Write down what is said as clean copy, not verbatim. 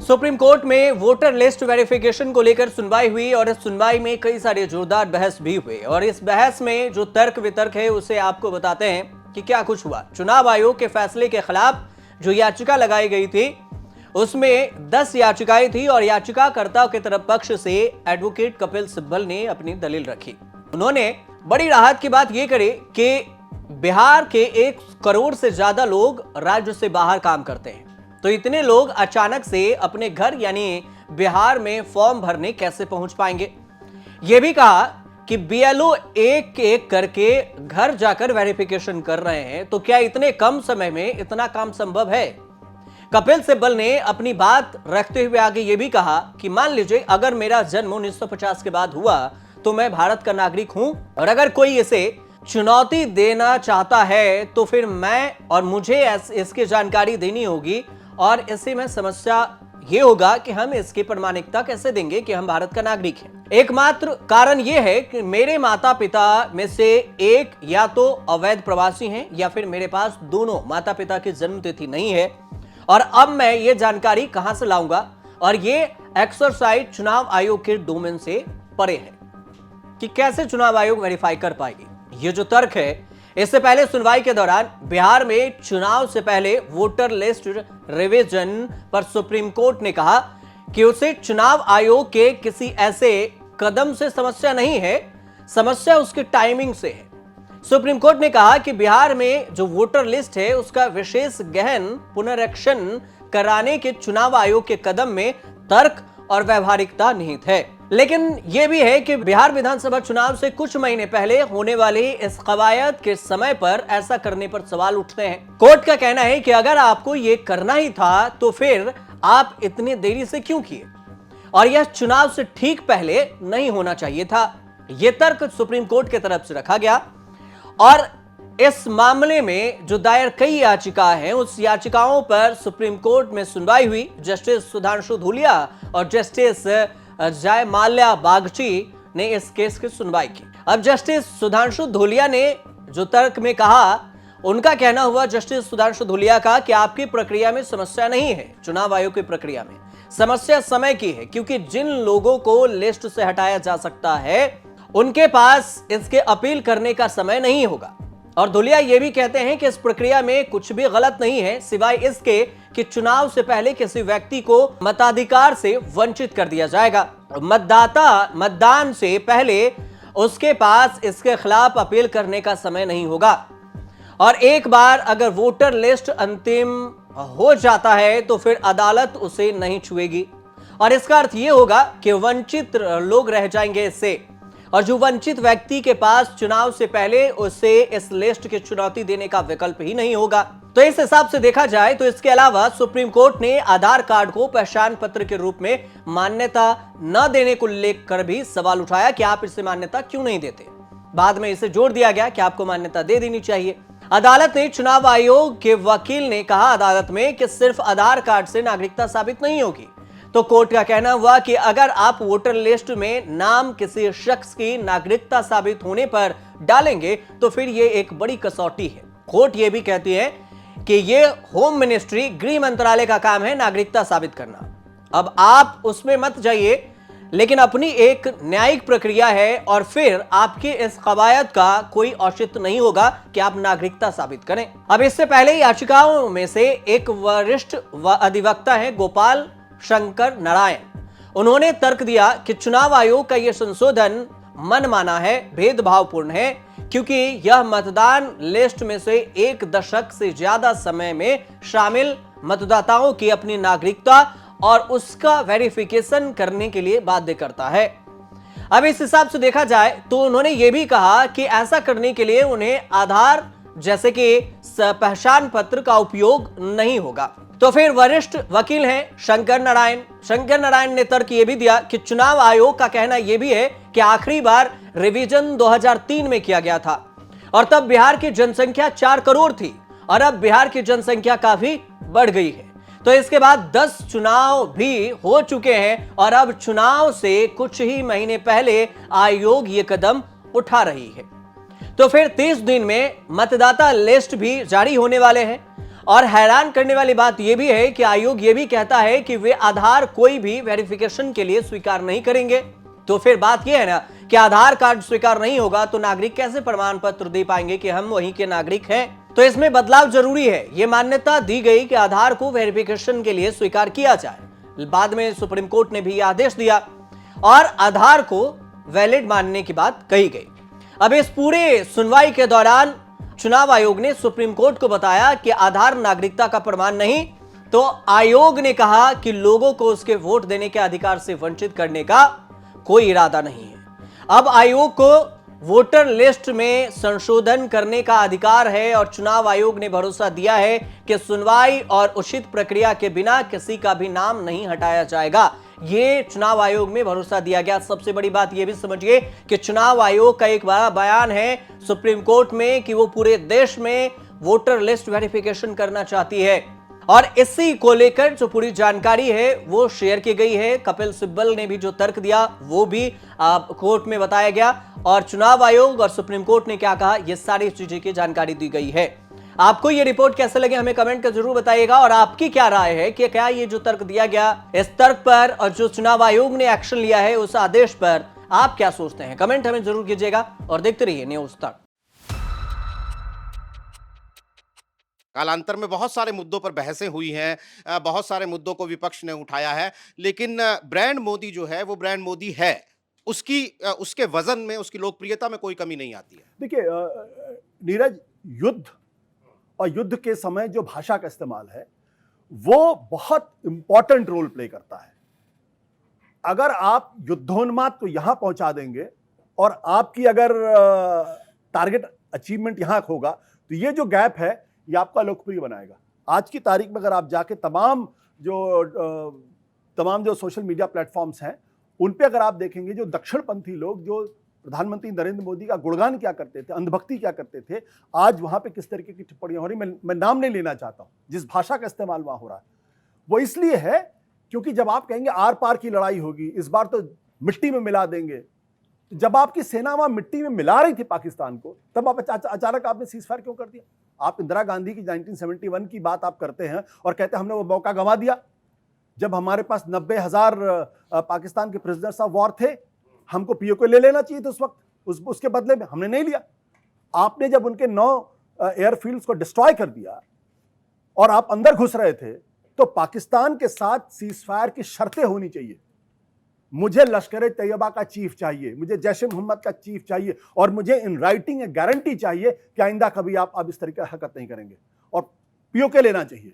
Supreme court में voter list verification को लेकर सुनवाई हुई और इस सुनवाई में कई सारे जोरदार बहस भी हुए और इस बहस में जो तर्क वितर्क है उसे आपको बताते हैं कि क्या कुछ हुआ। चुनाव आयोग के फैसले के खिलाफ जो याचिका लगाई गई थी उसमें 10 याचिकाएं थी और याचिकाकर्ता के तरफ पक्ष से एडवोकेट कपिल सिब्बल ने अपनी दलील रखी। उन्होंने बड़ी राहत की बात यह करी कि बिहार के 1 करोड़ से ज्यादा लोग राज्य से बाहर काम करते हैं, तो इतने लोग अचानक से अपने घर यानी बिहार में फॉर्म भरने कैसे पहुंच पाएंगे। यह भी कहा कि बीएलओ एक एक करके घर जाकर वेरिफिकेशन कर रहे हैं, तो क्या इतने कम समय में इतना काम संभव है। कपिल सिब्बल ने अपनी बात रखते हुए आगे यह भी कहा कि मान लीजिए अगर मेरा जन्म 1950 के बाद हुआ तो मैं भारत का नागरिक हूं और अगर कोई इसे चुनौती देना चाहता है तो फिर मैं और मुझे इसकी जानकारी देनी होगी और इससे में समस्या यह होगा कि हम इसकी प्रमाणिकता कैसे देंगे कि हम भारत का नागरिक हैं। एकमात्र कारण यह है कि मेरे माता पिता में से एक या तो अवैध प्रवासी हैं या फिर मेरे पास दोनों माता पिता की जन्म तिथि नहीं है और अब मैं ये जानकारी कहां से लाऊंगा और ये एक्सरसाइज चुनाव आयोग के डोमेन से परे है कि कैसे चुनाव आयोग वेरीफाई कर पाएगी। ये जो तर्क है, इससे पहले सुनवाई के दौरान बिहार में चुनाव से पहले वोटर लिस्ट रिवीजन पर सुप्रीम कोर्ट ने कहा कि उसे चुनाव आयोग के किसी ऐसे कदम से समस्या नहीं है, समस्या उसके टाइमिंग से है। सुप्रीम कोर्ट ने कहा कि बिहार में जो वोटर लिस्ट है उसका विशेष गहन पुनरीक्षण कराने के चुनाव आयोग के कदम में तर्क और व्यवहारिकता निहित है। लेकिन यह भी है कि बिहार विधानसभा चुनाव से कुछ महीने पहले होने वाली इस कवायद के समय पर ऐसा करने पर सवाल उठते हैं। कोर्ट का कहना है कि अगर आपको यह करना ही था तो फिर आप इतनी देरी से क्यों किए और यह चुनाव से ठीक पहले नहीं होना चाहिए था। यह तर्क सुप्रीम कोर्ट की तरफ से रखा गया और इस मामले में जो दायर कई याचिका हैं उस याचिकाओं पर सुप्रीम कोर्ट में सुनवाई हुई। जस्टिस सुधांशु धूलिया और जस्टिस जयमाल्या बागची ने इस केस की सुनवाई की। अब जस्टिस सुधांशु धूलिया ने जो तर्क में कहा, उनका कहना हुआ जस्टिस सुधांशु धूलिया का कि आपकी प्रक्रिया में समस्या नहीं है, चुनाव आयोग की प्रक्रिया में समस्या समय की है, क्योंकि जिन लोगों को लिस्ट से हटाया जा सकता है उनके पास इसके अपील करने का समय नहीं होगा। और धुलिया यह भी कहते हैं कि इस प्रक्रिया में कुछ भी गलत नहीं है सिवाय इसके कि चुनाव से पहले किसी व्यक्ति को मताधिकार से वंचित कर दिया जाएगा। मतदाता मतदान से पहले उसके पास इसके खिलाफ अपील करने का समय नहीं होगा और एक बार अगर वोटर लिस्ट अंतिम हो जाता है तो फिर अदालत उसे नहीं छुएगी और इसका अर्थ यह होगा कि वंचित लोग रह जाएंगे इससे और जो वंचित व्यक्ति के पास चुनाव से पहले उसे इस लिस्ट की चुनौती देने का विकल्प ही नहीं होगा। तो इस हिसाब से देखा जाए तो इसके अलावा सुप्रीम कोर्ट ने आधार कार्ड को पहचान पत्र के रूप में मान्यता न देने को लेकर भी सवाल उठाया कि आप इसे मान्यता क्यों नहीं देते। बाद में इसे जोड़ दिया गया कि आपको मान्यता दे देनी चाहिए। अदालत ने चुनाव आयोग के वकील ने कहा अदालत में कि सिर्फ आधार कार्ड से नागरिकता साबित नहीं होगी। तो कोर्ट का कहना हुआ कि अगर आप वोटर लिस्ट में नाम किसी शख्स की नागरिकता साबित होने पर डालेंगे तो फिर यह एक बड़ी कसौटी है। कोर्ट यह भी कहती है कि यह होम मिनिस्ट्री गृह मंत्रालय का काम है नागरिकता साबित करना। अब आप उसमें मत जाइए, लेकिन अपनी एक न्यायिक प्रक्रिया है और फिर आपकी इस कवायद का कोई औचित्य नहीं होगा कि आप नागरिकता साबित करें। अब इससे पहले याचिकाओं में से एक वरिष्ठ अधिवक्ता है गोपाल शंकर नारायण। उन्होंने तर्क दिया कि चुनाव आयोग का यह संशोधन मनमाना है, भेदभावपूर्ण है, क्योंकि यह मतदान लिस्ट में से 1 दशक से ज्यादा समय में शामिल मतदाताओं की अपनी नागरिकता और उसका वेरिफिकेशन करने के लिए बाध्य करता है। अब इस हिसाब से देखा जाए तो उन्होंने यह भी कहा कि ऐसा करने के लिए उन्हें आधार जैसे कि पहचान पत्र का उपयोग नहीं होगा। तो फिर वरिष्ठ वकील हैं शंकर नारायण ने तर्क यह भी दिया कि चुनाव आयोग का कहना यह भी है कि आखिरी बार रिवीजन 2003 में किया गया था और तब बिहार की जनसंख्या 4 करोड़ थी और अब बिहार की जनसंख्या काफी बढ़ गई है। तो इसके बाद 10 चुनाव भी हो चुके हैं और अब चुनाव से कुछ ही महीने पहले आयोग ये कदम उठा रही है। तो फिर 30 दिन में मतदाता लिस्ट भी जारी होने वाले हैं और हैरान करने वाली बात यह भी है कि आयोग यह भी कहता है कि वे आधार कोई भी वेरिफिकेशन के लिए स्वीकार नहीं करेंगे। तो फिर बात यह है ना कि आधार कार्ड स्वीकार नहीं होगा तो नागरिक कैसे प्रमाण पत्र दे पाएंगे कि हम वहीं के नागरिक हैं। तो इसमें बदलाव जरूरी है। यह मान्यता दी गई कि आधार को वेरिफिकेशन के लिए स्वीकार किया जाए। बाद में सुप्रीम कोर्ट ने भी आदेश दिया और आधार को वैलिड मानने की बात कही गई। अब इस पूरे सुनवाई के दौरान चुनाव आयोग ने सुप्रीम कोर्ट को बताया कि आधार नागरिकता का प्रमाण नहीं, तो आयोग ने कहा कि लोगों को उसके वोट देने के अधिकार से वंचित करने का कोई इरादा नहीं है। अब आयोग को वोटर लिस्ट में संशोधन करने का अधिकार है और चुनाव आयोग ने भरोसा दिया है कि सुनवाई और उचित प्रक्रिया के बिना किसी का भी नाम नहीं हटाया जाएगा। ये चुनाव आयोग में भरोसा दिया गया। सबसे बड़ी बात यह भी समझिए कि चुनाव आयोग का एक बड़ा बयान है सुप्रीम कोर्ट में कि वो पूरे देश में वोटर लिस्ट वेरिफिकेशन करना चाहती है और इसी को लेकर जो पूरी जानकारी है वो शेयर की गई है। कपिल सिब्बल ने भी जो तर्क दिया वो भी कोर्ट में बताया गया और चुनाव आयोग और सुप्रीम कोर्ट ने क्या कहा ये सारी चीजें की जानकारी दी गई है। आपको ये रिपोर्ट कैसे लगे हमें कमेंट कर जरूर बताइएगा और आपकी क्या राय है कि क्या ये जो तर्क दिया गया इस तर्क पर और जो चुनाव आयोग ने एक्शन लिया है उस आदेश पर आप क्या सोचते हैं, कमेंट हमें जरूर कीजिएगा और देखते रहिए न्यूज़ तक। कालांतर में बहुत सारे मुद्दों पर बहसें हुई हैं, बहुत सारे मुद्दों को विपक्ष ने उठाया है, लेकिन ब्रांड मोदी जो है वो ब्रांड मोदी है। उसके वजन में, उसकी लोकप्रियता में कोई कमी नहीं आती है। देखिए नीरज, युद्ध और युद्ध के समय जो भाषा का इस्तेमाल है वो बहुत इंपॉर्टेंट रोल प्ले करता है। अगर आप युद्धोन्माद को यहां पहुंचा देंगे और आपकी अगर टारगेट अचीवमेंट यहां होगा तो ये जो गैप है ये आपका लोकप्रिय बनाएगा। आज की तारीख में अगर आप जाके तमाम जो सोशल मीडिया प्लेटफॉर्म्स हैं उन पे अगर आप देखेंगे, जो दक्षिणपंथी लोग जो प्रधानमंत्री नरेंद्र मोदी का गुणगान क्या करते थे, अंधभक्ति क्या करते थे, आज वहां पे किस तरीके की टिप्पणियां हो रही, मैं नाम नहीं लेना चाहता हूं, जिस भाषा का इस्तेमाल वहां हो रहा है वो इसलिए है क्योंकि जब आप कहेंगे आर पार की लड़ाई होगी, इस बार तो मिट्टी में मिला देंगे, जब आपकी सेना वहां मिट्टी में मिला रही थी पाकिस्तान को, तब आप अचानक आपने सीज फायर क्यों कर दिया? आप इंदिरा गांधी की 1971 की बात आप करते हैं और कहते हैं हमने वो मौका गंवा दिया जब हमारे पास 90,000 पाकिस्तान के प्रिजनर्स ऑफ वॉर थे। हमको पीओके ले लेना चाहिए था उस वक्त, उसके बदले में हमने नहीं लिया। आपने जब उनके 9 एयरफील्ड्स को डिस्ट्रॉय कर दिया और आप अंदर घुस रहे थे तो पाकिस्तान के साथ सीज फायर की शर्तें होनी चाहिए। मुझे लश्कर तैयबा का चीफ चाहिए, मुझे जैश ए मोहम्मद का चीफ चाहिए और मुझे इन राइटिंग गारंटी चाहिए कि आइंदा कभी आप इस तरीके की हरकत नहीं करेंगे और पीओके लेना चाहिए।